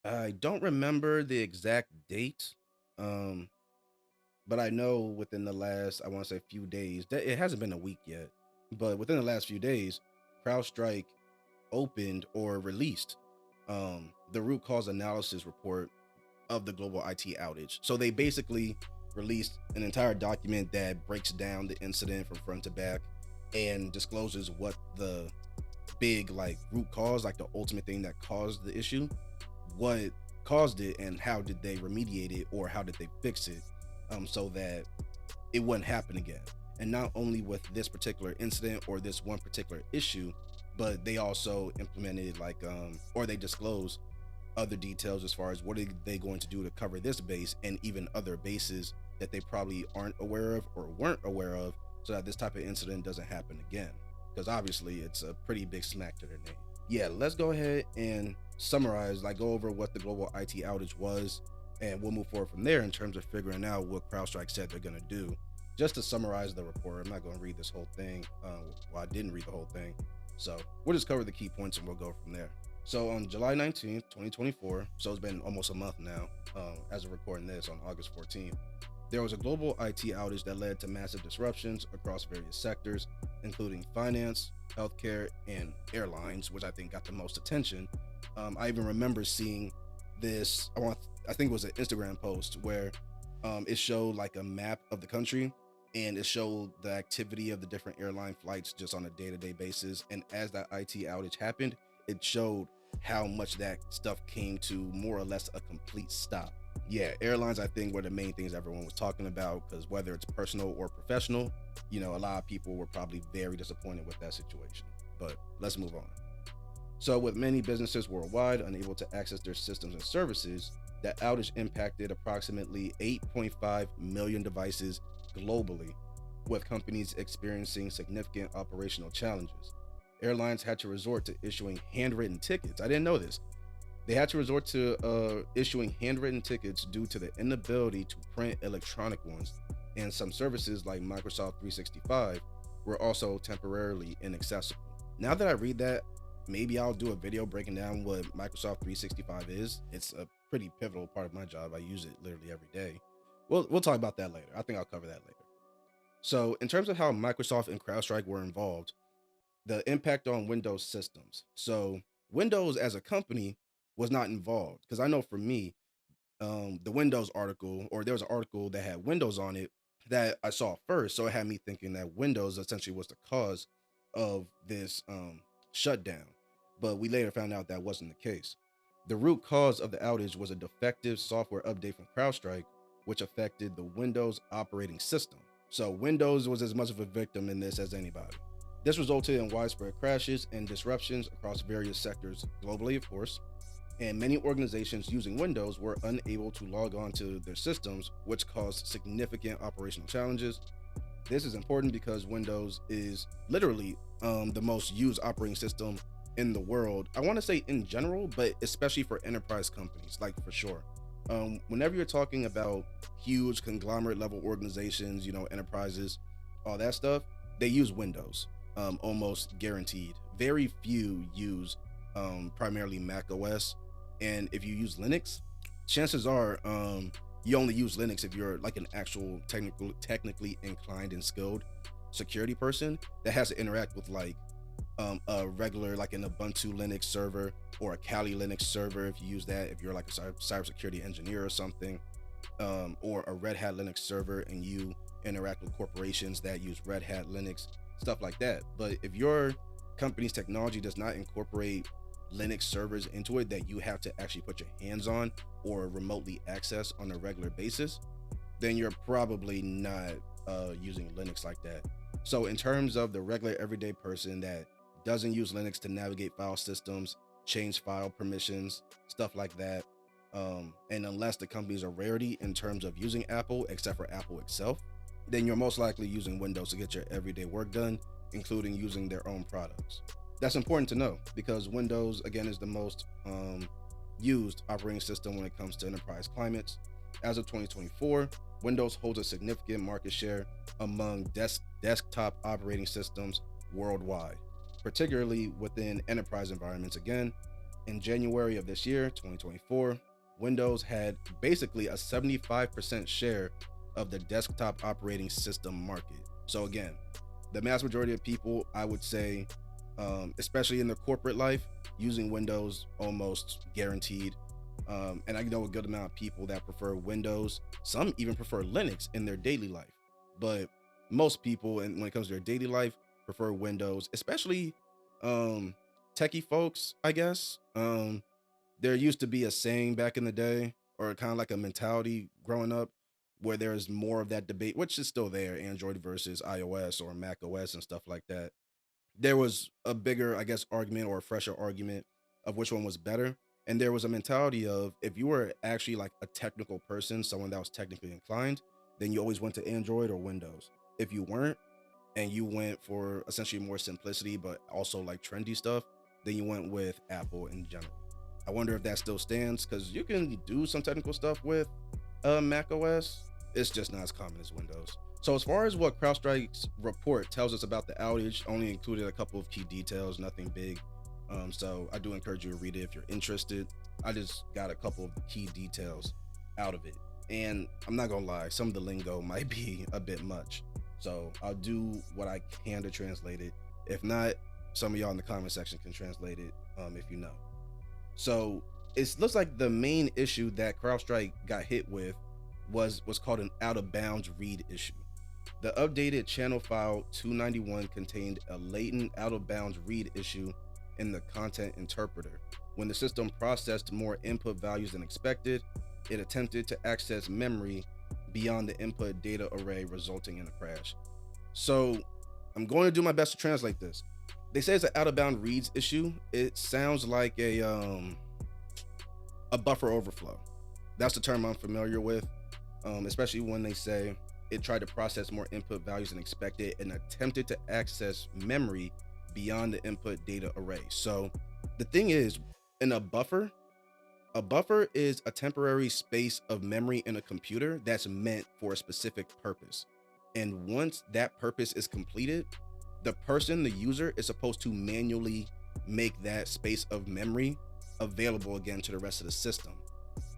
I don't remember the exact date, um, but I know within the last, I want to say, few days, that it hasn't been a week yet, but within the last few days, CrowdStrike opened or released the root cause analysis report of the global IT outage. So they basically released an entire document that breaks down the incident from front to back and discloses what the big like root cause, like the ultimate thing that caused the issue, what caused it, and how did they remediate it or how did they fix it, so that it wouldn't happen again. And not only with this particular incident or this one particular issue, but they also implemented like or they disclosed other details as far as what are they going to do to cover this base and even other bases that they probably aren't aware of or weren't aware of, so that this type of incident doesn't happen again, because obviously it's a pretty big smack to their name. Yeah, let's go ahead and summarize, like go over what the global IT outage was, and we'll move forward from there in terms of figuring out what CrowdStrike said they're going to do. Just to summarize the report, I'm not going to read this whole thing. Well, I didn't read the whole thing, so we'll just cover the key points and we'll go from there. So on July 19th, 2024, so it's been almost a month now, as of recording this on August 14th, there was a global IT outage that led to massive disruptions across various sectors, including finance, healthcare, and airlines, which I think got the most attention. I even remember seeing this. I think it was an Instagram post where it showed like a map of the country, and it showed the activity of the different airline flights just on a day-to-day basis. And as that IT outage happened, it showed how much that stuff came to more or less a complete stop. Yeah, airlines I think were the main things everyone was talking about, because whether it's personal or professional, a lot of people were probably very disappointed with that situation. But let's move on. So, with many businesses worldwide unable to access their systems and services, that outage impacted approximately 8.5 million devices globally, with companies experiencing significant operational challenges. Airlines had to resort to issuing handwritten tickets. I didn't know this. They had to resort to issuing handwritten tickets due to the inability to print electronic ones, and some services like Microsoft 365 were also temporarily inaccessible. Now that I read that, maybe I'll do a video breaking down what Microsoft 365 is. It's a pretty pivotal part of my job. I use it literally every day. We'll talk about that later. I think I'll cover that later. So, in terms of how Microsoft and CrowdStrike were involved, the impact on Windows systems. So, Windows as a company was not involved, because I know for me, the Windows article, or there was an article that had Windows on it that I saw first. So it had me thinking that Windows essentially was the cause of this shutdown. But we later found out that wasn't the case. The root cause of the outage was a defective software update from CrowdStrike, which affected the Windows operating system. So Windows was as much of a victim in this as anybody. This resulted in widespread crashes and disruptions across various sectors globally, of course, and many organizations using Windows were unable to log on to their systems, which caused significant operational challenges. This is important because Windows is literally the most used operating system in the world. I want to say in general, but especially for enterprise companies, like for sure. Whenever you're talking about huge conglomerate level organizations, enterprises, all that stuff, they use Windows, almost guaranteed. Very few use primarily Mac OS, and if you use Linux, chances are you only use Linux if you're like an actual technically inclined and skilled security person that has to interact with like a regular, like an Ubuntu Linux server or a Kali Linux server. If you use that, if you're like a cybersecurity engineer or something, or a Red Hat Linux server and you interact with corporations that use Red Hat Linux, stuff like that. But if your company's technology does not incorporate Linux servers into it that you have to actually put your hands on or remotely access on a regular basis, then you're probably not using Linux like that. So in terms of the regular everyday person that doesn't use Linux to navigate file systems, change file permissions, stuff like that, and unless the company's a rarity in terms of using Apple, except for Apple itself, then you're most likely using Windows to get your everyday work done, including using their own products. That's important to know because Windows, again, is the most used operating system when it comes to enterprise climates. As of 2024, Windows holds a significant market share among desktop operating systems worldwide, particularly within enterprise environments. Again, In January of this year, 2024, Windows had basically a 75% share of the desktop operating system market. So again, the mass majority of people, I would say, especially in their corporate life, using Windows almost guaranteed. And I know a good amount of people that prefer Windows. Some even prefer Linux in their daily life. But most people, and when it comes to their daily life, prefer Windows, especially techie folks, I guess. There used to be a saying back in the day, or kind of like a mentality growing up, where there's more of that debate, which is still there, Android versus iOS or Mac OS and stuff like that. There was a bigger, I guess, argument or a fresher argument of which one was better. And there was a mentality of, if you were actually like a technical person, someone that was technically inclined, then you always went to Android or Windows. If you weren't, and you went for essentially more simplicity, but also like trendy stuff, then you went with Apple in general. I wonder if that still stands, because you can do some technical stuff with Mac OS. It's just not as common as Windows. So as far as what CrowdStrike's report tells us about the outage, only included a couple of key details, nothing big. So I do encourage you to read it if you're interested. I just got a couple of key details out of it. And I'm not gonna lie, some of the lingo might be a bit much. So I'll do what I can to translate it. If not, some of y'all in the comment section can translate it if you know. So it looks like the main issue that CrowdStrike got hit with was called an out of bounds read issue. The updated channel file 291 contained a latent out of bounds read issue in the content interpreter. When the system processed more input values than expected, it attempted to access memory beyond the input data array, resulting in a crash. So I'm going to do my best to translate this. They say it's an out of bound reads issue. It sounds like a buffer overflow. That's the term I'm familiar with, especially when they say it tried to process more input values than expected and attempted to access memory beyond the input data array. So the thing is, in a buffer is a temporary space of memory in a computer that's meant for a specific purpose. And once that purpose is completed, the person, the user, is supposed to manually make that space of memory available again to the rest of the system.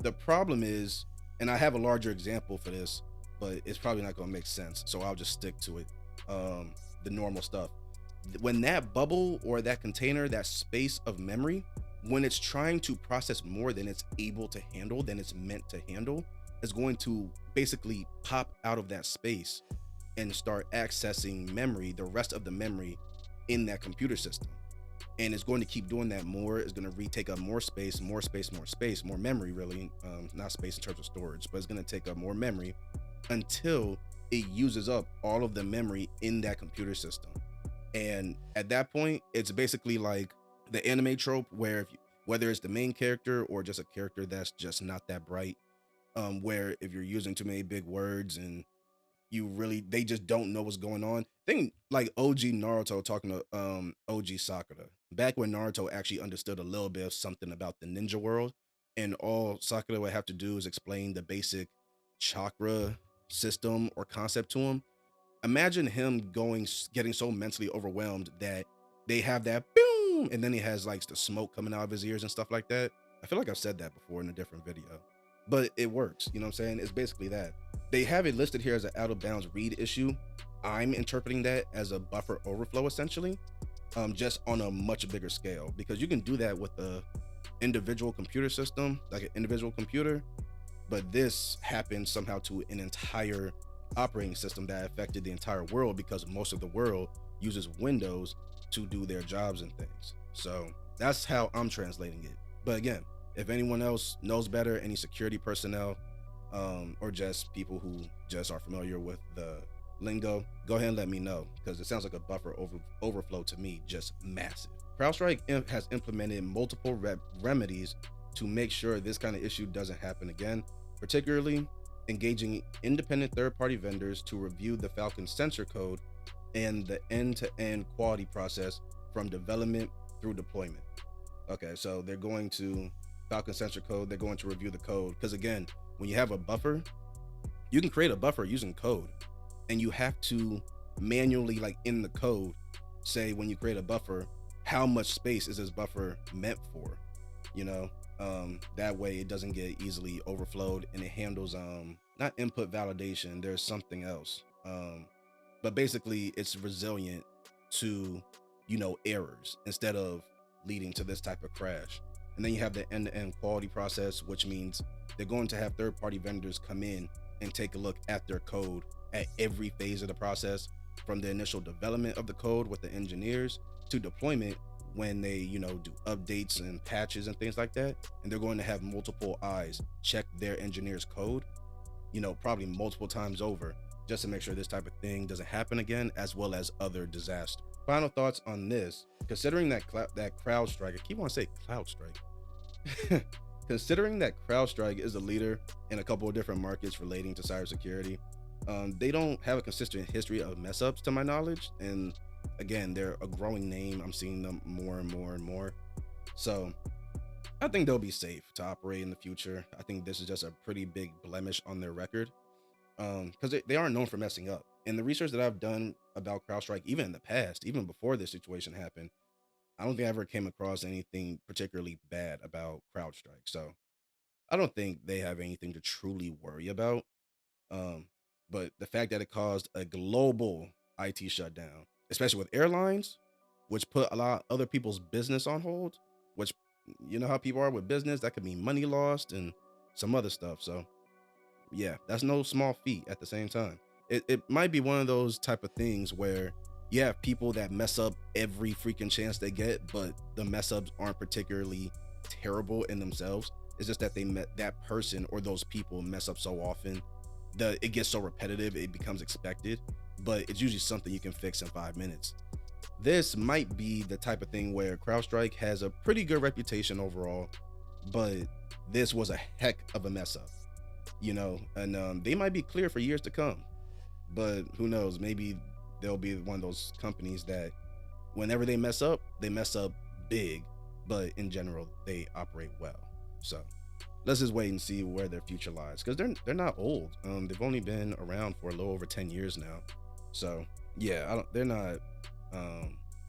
The problem is, and I have a larger example for this, but it's probably not going to make sense, so I'll just stick to it. The normal stuff. When that bubble or that container, that space of memory, when it's trying to process more than it's able to handle, than it's meant to handle, is going to basically pop out of that space and start accessing memory, the rest of the memory in that computer system. And it's going to keep doing that more. It's going to retake up more space, more memory, really, not space in terms of storage, but it's going to take up more memory until it uses up all of the memory in that computer system. And at that point, it's basically like the anime trope where whether it's the main character or just a character that's just not that bright, where if you're using too many big words and they just don't know what's going on. Think like OG Naruto talking to OG Sakura. Back when Naruto actually understood a little bit of something about the ninja world, and all Sakura would have to do is explain the basic chakra system or concept to him. Imagine him getting so mentally overwhelmed that they have that boom, and then he has like the smoke coming out of his ears and stuff like that. I feel like I've said that before in a different video, but it works. You know what I'm saying? It's basically that. They have it listed here as an out of bounds read issue. I'm interpreting that as a buffer overflow, essentially, just on a much bigger scale, because you can do that with a individual computer system, like an individual computer, but this happened somehow to an entire operating system that affected the entire world, because most of the world uses Windows to do their jobs and things. So that's how I'm translating it. But again, if anyone else knows better, any security personnel, or just people who just are familiar with the lingo, go ahead and let me know, because it sounds like a buffer overflow to me, just massive. CrowdStrike has implemented multiple remedies to make sure this kind of issue doesn't happen again, particularly engaging independent third-party vendors to review the Falcon sensor code and the end-to-end quality process from development through deployment. Okay, so they're going to Falcon sensor code, they're going to review the code, because again, when you have a buffer, you can create a buffer using code, and you have to manually, like in the code, say when you create a buffer, how much space is this buffer meant for? you know. That way it doesn't get easily overflowed, and it handles not input validation, there's something else. But basically it's resilient to, errors instead of leading to this type of crash. And then you have the end-to-end quality process, which means they're going to have third-party vendors come in and take a look at their code at every phase of the process, from the initial development of the code with the engineers to deployment when they, do updates and patches and things like that. And they're going to have multiple eyes check their engineers code, probably multiple times over, just to make sure this type of thing doesn't happen again, as well as other disasters. Final thoughts on this: considering that CrowdStrike, I keep on saying CloudStrike, considering that CrowdStrike is a leader in a couple of different markets relating to cybersecurity, they don't have a consistent history of mess ups to my knowledge. And again, they're a growing name. I'm seeing them more and more and more. So I think they'll be safe to operate in the future. I think this is just a pretty big blemish on their record, because they aren't known for messing up. And the research that I've done about CrowdStrike, even in the past, even before this situation happened, I don't think I ever came across anything particularly bad about CrowdStrike. So I don't think they have anything to truly worry about. Um, but the fact that it caused a global IT shutdown, especially with airlines, which put a lot of other people's business on hold, which, you know how people are with business, that could mean money lost and some other stuff. So yeah, that's no small feat at the same time. It might be one of those type of things where you have people that mess up every freaking chance they get, but the mess ups aren't particularly terrible in themselves. It's just that they met that person or those people mess up so often that it gets so repetitive, it becomes expected. But it's usually something you can fix in 5 minutes. This might be the type of thing where CrowdStrike has a pretty good reputation overall, but this was a heck of a mess up, and they might be clear for years to come. But who knows? Maybe they'll be one of those companies that whenever they mess up big, but in general, they operate well. So let's just wait and see where their future lies, because they're not old. They've only been around for a little over 10 years now. So yeah, they're not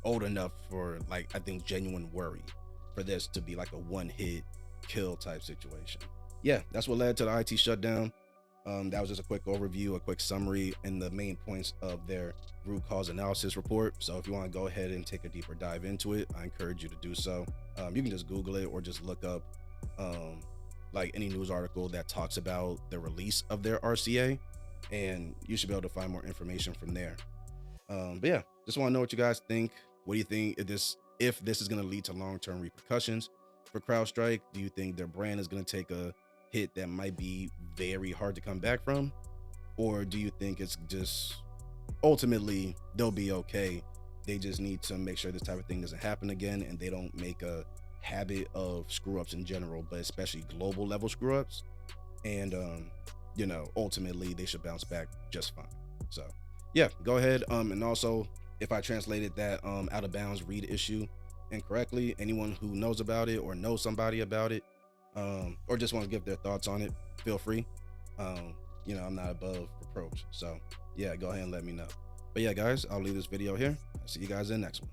old enough for, like, I think, genuine worry for this to be like a one hit kill type situation. Yeah, that's what led to the IT shutdown. That was just a quick overview, a quick summary, and the main points of their root cause analysis report. So if you want to go ahead and take a deeper dive into it, I encourage you to do so. You can just Google it or just look up like any news article that talks about the release of their RCA, and you should be able to find more information from there. But yeah, just want to know what you guys think. What do you think if this is going to lead to long-term repercussions for CrowdStrike? Do you think their brand is going to take a hit that might be very hard to come back from? Or do you think it's just ultimately they'll be okay? They just need to make sure this type of thing doesn't happen again, and they don't make a habit of screw ups in general, but especially global level screw ups. And ultimately they should bounce back just fine. So yeah, go ahead. And also, if I translated that out of bounds read issue incorrectly, anyone who knows about it or knows somebody about it, or just want to give their thoughts on it, feel free. I'm not above reproach. So yeah, go ahead and let me know. But yeah, guys, I'll leave this video here. I'll see you guys in the next one.